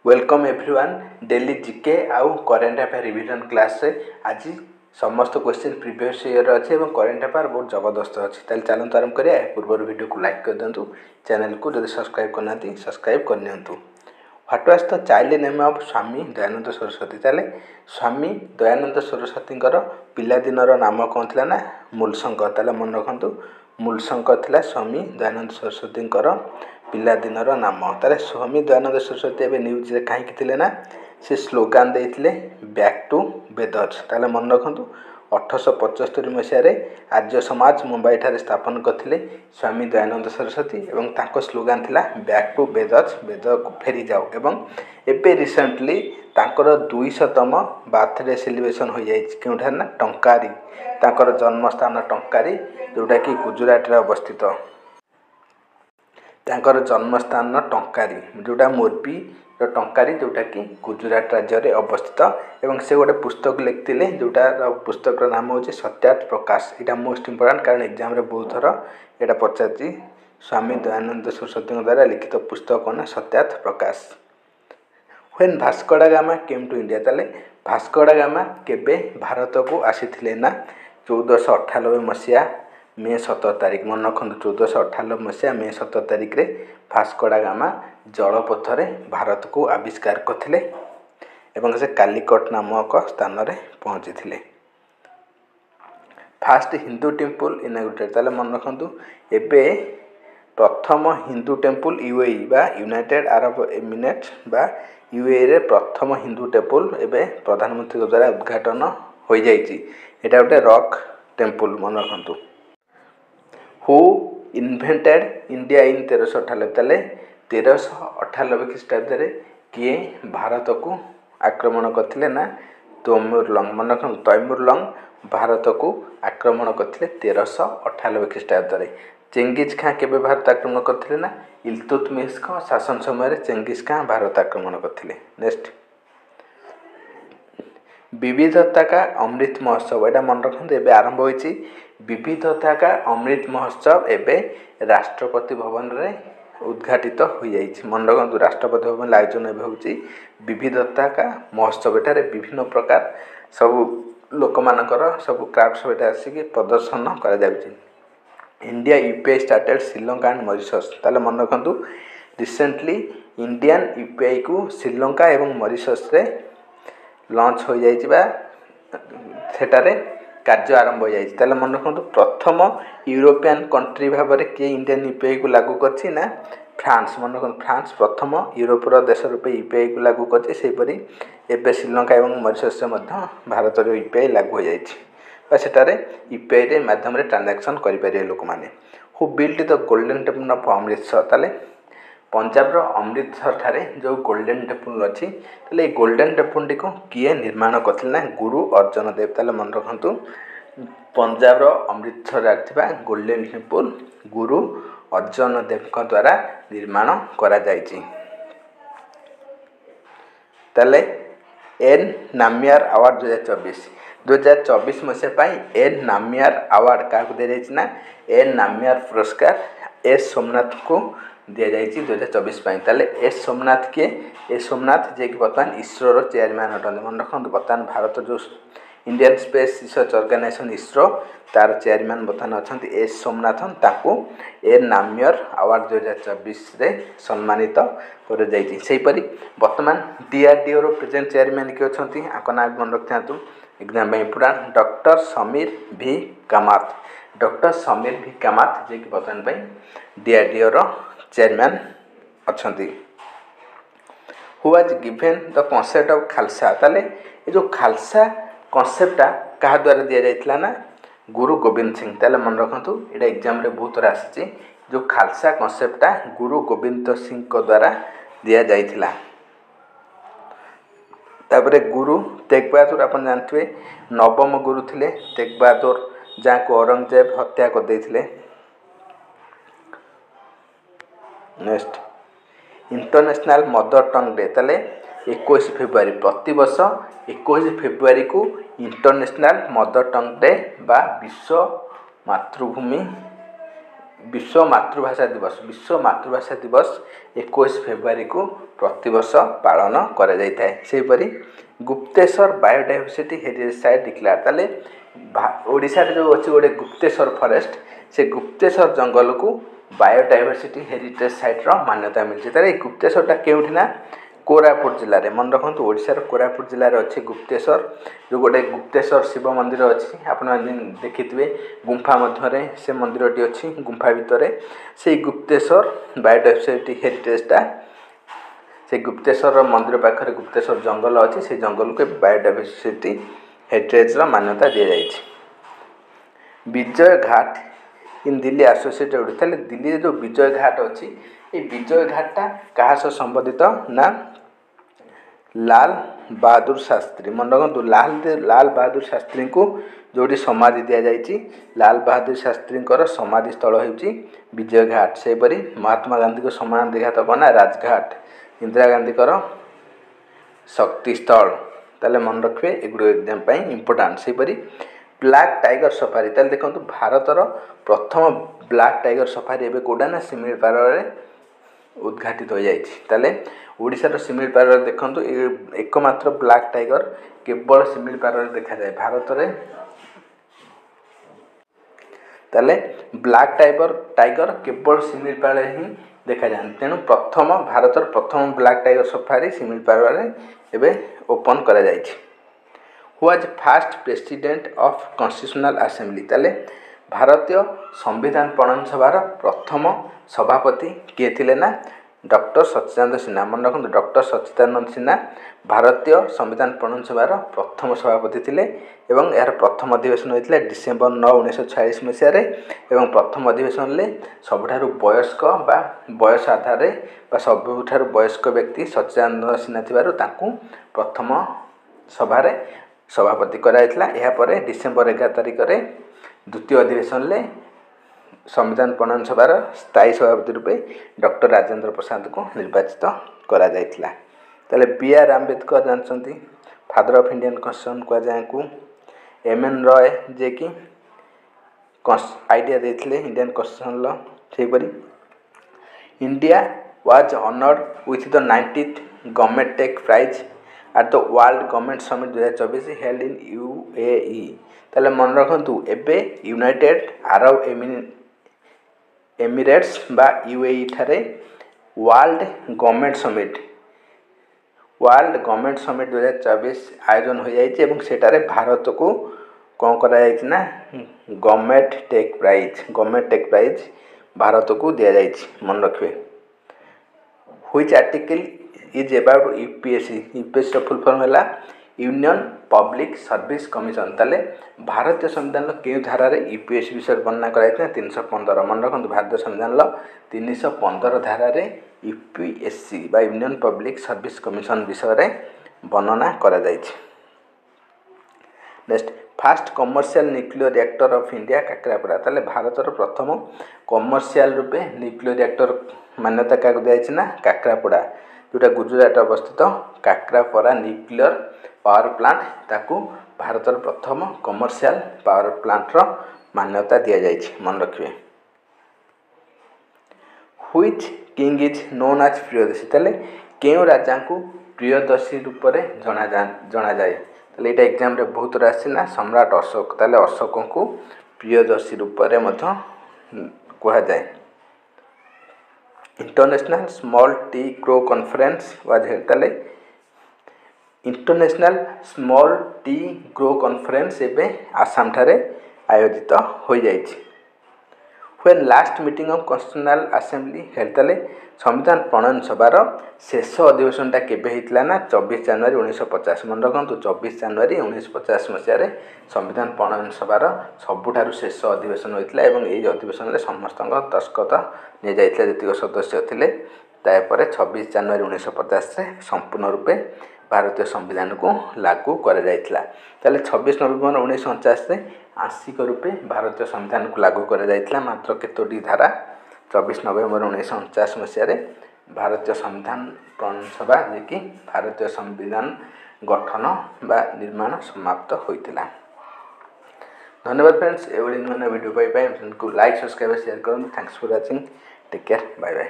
Welcome everyone daily GK आउ current affair revision class रे आज समस्त क्वेश्चन प्रीवियस ईयर अच्छे और करेन्ट अफेयर बहुत जबरदस्त अच्छी ताले चलते आरंभ करिए। पूर्व वीडियो को लाइक कर दिंतु, चैनल को जब सब्सक्राइब करना सब्सक्राइब कर नियंतु। What was the child name of Swami Dayanand Saraswati. ताले स्वामी दयानंद सरस्वती पिलादिनर नाम कौन थिला ना मूलशंकर। ताले मन रखंतु मूलशंकर थिला स्वामी दयानंद सरस्वती पिलादिनर नाम। ताले स्वामी दयानंद सरस्वती एवं न्यूज कहीं थे ना से स्लोगान देते बैक टू वेदर्स। ताले मन रखंतु 1875 मसीह आर्य समाज मुंबई ठारे स्थापन करते स्वामी दयानंद सरस्वती एवं तांको स्लोगान थिला बैक टू वेदर्स, वेद को फेरी जाओ। एवं एबे रिसेंटली तांकर 200तम बर्थडे सेलिब्रेशन हो जाए क्योंठार ना टंकारी, तांकर जन्मस्थान टंकारी जोटा कि गुजरात रे अवस्थित। तांकर जन्मस्थान टंकारी जोटा मोरबी टंकारी जोटा कि गुजरात राज्य में अवस्थित। एवं से गोटे पुस्तक लिखते जोटा पुस्तक नाम हूँ सत्यार्थ प्रकाश। यहाँ मोस्ट इंपोर्टाट कारण एग्जाम रे बहुत थर यहाँ पचार स्वामी दयानंद सरस्वती द्वारा लिखित पुस्तक ना सत्यार्थ प्रकाश। व्हेन भास्को डा गामा केम टू इंडिया। ताले भास्को डा गामा केबे भारत को आसी ना 1498 मसीहा मे 17 तारिख। मन रखु 1498 मसीहा मे 17 तारिख रे भास्को डा गामा जलपथरे भारत को आविष्कार करथिले एवं से कालीकट नामक स्थान रे पहुँची थिले। Fast Hindu temple inaugurated. ताले मन रखु एबे प्रथम हिंदू टेम्पल यूएई बा यूनाइटेड अरब एमिरेट्स बा यूएई रे प्रथम हिंदू टेम्पल एबे प्रधानमंत्री द्वारा उद्घाटन हो जाइछि। एटा गोटे रॉक टेम्पल मन रखु। Who invented India in 1398। ताले 1398 ख्रीष्टाब्द रे किए भारत को आक्रमण करथिले ना तैमूरलंग। मन रखु तैमूरलंग भारत को आक्रमण करथिले 1398 ख्रीष्टाब्द रे। चेंगिज खां केबे भारत आक्रमण करथिले ना इल्तुतमिश का शासन समय चेंगिज खां भारत आक्रमण करथिले। नेक्स्ट विविधता का अमृत महोत्सव। यहाँ मन रखते एवं आरंभ होती विविधता का अमृत महोत्सव एवं राष्ट्रपति भवन रे उद्घाटित हो जाइए। मन रखु राष्ट्रपति भवन आयोजन एवं होती विविधता का महोत्सव। एठारे विभिन्न प्रकार सब लोक मानकर सब क्राफ्ट्स आसिक प्रदर्शन कर। India UPI started Sri Lanka and Mauritius. ताले मन रखु रिसेंटली इंडियन यूपीआई को श्रीलंका एवं मॉरिशस रे लॉन्च हो जाइए सेटारे कार्य आरंभ हो जाए। ताले मन रखु प्रथम यूरोपियन कंट्री भाव में किए इंडियन यूपीआई को लागू करछि ना फ्रांस। मन रखु फ्रांस प्रथम यूरोपर देश रूपे यूपीआई को लागू करछि। सेहीपरि एबे श्रीलंका एवं मॉरिशस भारत रो यूपीआई लागू हो जाइए। सेटारे यूपीआई रे माध्यम रे ट्रांजैक्शन करि परिबे लोक माने। Who build the golden temple of Amritsar. ताले पंजाब रो अमृतसर ठारे जो गोल्डन टेम्पल अच्छी ताले गोल्डन टेम्पल टी को किए निर्माण करथिले ना गुरु अर्जन देव। ताले मन रखंतु पंजाब रो अमृतसर आथिबा गोल्डन टेम्पल गुरु अर्जन देव का द्वारा निर्माण करा जायछि। ताले एन नामियार अवार्ड 2024 मसीहा एन नामियार अवार्ड क्या दे जाइछि ना एन नामियार पुरस्कार एस सोमनाथ को दि जाइए 2024। ताले एस सोमनाथ किए एस सोमनाथ जे कि बर्तमान इसरो रो चेयरमैन अटंती। मन रखु बर्तमान भारत जो Indian Space Research Organisation ISRO तार चेयरमैन बर्तमान अच्छा एस सोमनाथन ताकू एन नामियर अवार्ड 2024 रे सम्मानित कर जाइए। सेहीपरि बर्तमान डीआरडीओ रो प्रेजेंट चेयरमैन किए अछंती आको ना मन रखिथांतु exam important doctor Sameer V Kamat. Doctor Sameer V Kamat जे कि बर्तमान डीआरडीओ रो चेयरमैन अछंती। Who was given the concept of Khalsa. ताले ये जो खालसा कॉन्सेप्टा क्या द्वारा दि जाइथिला ना गुरु गोविंद सिंह। ताले मन रखु ये एग्जाम रे बहुत थोड़ा आसी जो खालसा कॉन्सेप्टा गुरु गोविंद सिंह को द्वारा दि जाइथिला। तापरे गुरु तेग बहादुर अपन जानते नवम गुरु थिले तेग बहादुर जहाँ को औरंगजेब हत्या कर देथिले। Next international mother tongue day. ताले 21 फेब्रुआरी प्रति वर्ष 21 फेब्रुआरी को इंटरनेशनल मदर टंग डे बा विश्व मातृभूमि विश्व मातृभाषा दिवस 21 फेब्रुआरी को प्रतिवर्ष पालन करा जायଥାଏ। सेहीपरि Gupteswar biodiversity heritage site declare ताले ओडिशा रे जो अछि गोटे गुप्तेश्वर फॉरेस्ट से गुप्तेश्वर जंगल को बायोडायवर्सिटी हेरिटेज साइट रो मान्यता मिलछि। ताले गुप्तेश्वरटा केउठी ना कोरापुट जिले में मन रखु ओडिशार कोरापुट जिले में अच्छे गुप्तेश्वर जो गोटे गुप्तेश्वर शिव मंदिर अच्छी आप देखिथे गुंफा मध्य से मंदिरटी अच्छी गुंफा भितर से गुप्तेश्वर बायोडायवर्सिटी हेरिटेजटा से गुप्तेश्वर मंदिर पाखे गुप्तेश्वर जंगल अच्छी से जंगल को बायोडायवर्सिटी हेरिटेज मान्यता दी जाए। विजय घाट इन दिल्ली एसोसिएटेड ताले दिल्ली जो विजय घाट अच्छी ये विजय घाटा क्या संबंधित ना लाल बहादुर शास्त्री मन रखु लाल बहादुर शास्त्री को जोटी समाधि दि जाएगी लाल बहादुर शास्त्री समाधि स्थल होची विजय घाट। सेपरी महात्मा गांधी को समाधि घाट कौन राजघाट इंदिरा गांधी शक्ति स्थल ताले मन रखिए एगुड़ एग्जाम इम्पोर्टाट। सेपरी ब्लैक टाइगर सफारी ताले देखो भारतर प्रथम ब्लैक टाइगर सफारी एवं कौटा ना शिमिलीपाल उद्घाटित हो जाए। ओडिशार शिमिलीपाल देखु एकमात्र ब्लैक टाइगर केवल शिमिलीपाल देखा जाए भारत में ताले ब्लैक टाइगर केवल शिमिलीपाल ही देखा जाए। तेणु प्रथम भारतर प्रथम ब्लैक टाइगर सफारी शिमिलीपाल एवं ओपन करा जाए। Was fast president of constitutional assembly ताले भारतीय संविधान प्रणयन सभार प्रथम सभापति किए थिले ना डॉक्टर सच्चिदानंद सिन्हा मन रखु डॉक्टर सच्चिदानंद सिन्हा भारतीय संविधान प्रणयन सभार प्रथम सभापति थिले एवं यार प्रथम अधिवेशन होता डिसेम्बर 9 1946 मसीह एवं प्रथम अधिवेशन में सबुठारु वयस्क बा बयस आधार सबुठारु वयस्क व्यक्ति सच्चिदानंद सिन्हा थिबारु ताकू प्रथम सभारे सभापति कराइथिला। एहा परे डिसेम्बर 11 तारिख रे द्वितीय अधिवेशन में संविधान प्रणयन सभार स्थायी सभापति रूपे डॉक्टर राजेंद्र प्रसाद को निर्वाचित करा जायतिला। ताले बी आर आंबेडकर जानते फादर ऑफ इंडियन कॉन्स्टिट्यूशन कह जाए को एम एन रॉय जे कि आइडिया देते इंडियन कॉन्स्टिट्यूशन लॉ। सेपरी India was honoured with the 90th government tech prize at the world government summit 2024 held in UAE. ताले मन रखु एबे यूनाइटेड अरब एमिरेट्स बा यूएई ठारे वर्ल्ड गवर्नमेंट समिट 2024 आयोजन हो जाए और सेटारे भारत को कौन करा ना गवर्नमेंट टेक प्राइज भारत को दि जाए। मन रखिए which article is about UPSC full form है यूनियन पब्लिक सर्विस कमिशन। ताले भारतीय संविधान के धारा यूपीएससी विषय वर्णना कराई 315 मन रखु भारतीय संविधान 315 धारा यूपीएससी बा यूनियन पब्लिक सर्विस कमिशन विषय वर्णना करा जायछि। Next fast commercial nuclear reactor of India Kakrapar. ताले भारतर प्रथम कमर्शियल रूपे न्यूक्लियर रिएक्टर मान्यता क्या दिखाई ना काकरापुरा जोटा गुजरात अवस्थित काकरापुरा न्यूक्लियर पावर प्लांट ताकू भारतर प्रथम कमर्शियल पावर प्लांट रो मान्यता दि जाए। मन रखिए which king is known as Priyadarshi. ताले केउ राजा को प्रियदर्शी रूप में जना जाए। ताले एटा एग्जाम रे बहुत राशि ना सम्राट अशोक। ताले अशोक को प्रियदर्शी रूप में कहा जाए। International small tea grow conference was held. ताले international small tea grow conference एवं आसाम ठारे आयोजित हो जाए। When last meeting of constitutional assembly held. ताले संविधान प्रणयन सभार शेष अधिवेशनटा केबे होइतिला ना 24 जनवरी 1950। मन रखु 24 जनवरी 1950 मसीह संविधान प्रणयन सभार सबुठारु शेष अधिवेशन होइतिला एवं एई अधिवेशन में समस्त दस्खत नि जाइतिला जतिक सदस्य थिले। तापर 26 जनवरी 1950 रे संपूर्ण रूपे भारतीय संविधान को लागू करा जाइतिला। ताले 26 नवेम्बर 1949 रे आंशिक रूपे भारतीय संविधान को लागू करा जाइतिला। मात्र केतोटी धारा 24 नवेम्बर 1949 मसीह भारतीय संविधान प्रणयन सभा जे कि भारतीय संविधान गठन बा निर्माण समाप्त होइतिला। धन्यवाद फ्रेंड्स एवढी नुआ नुआ वीडियो पाई लाइक सब्सक्राइब शेयर करूँ। Thanks for watching take care bye bye.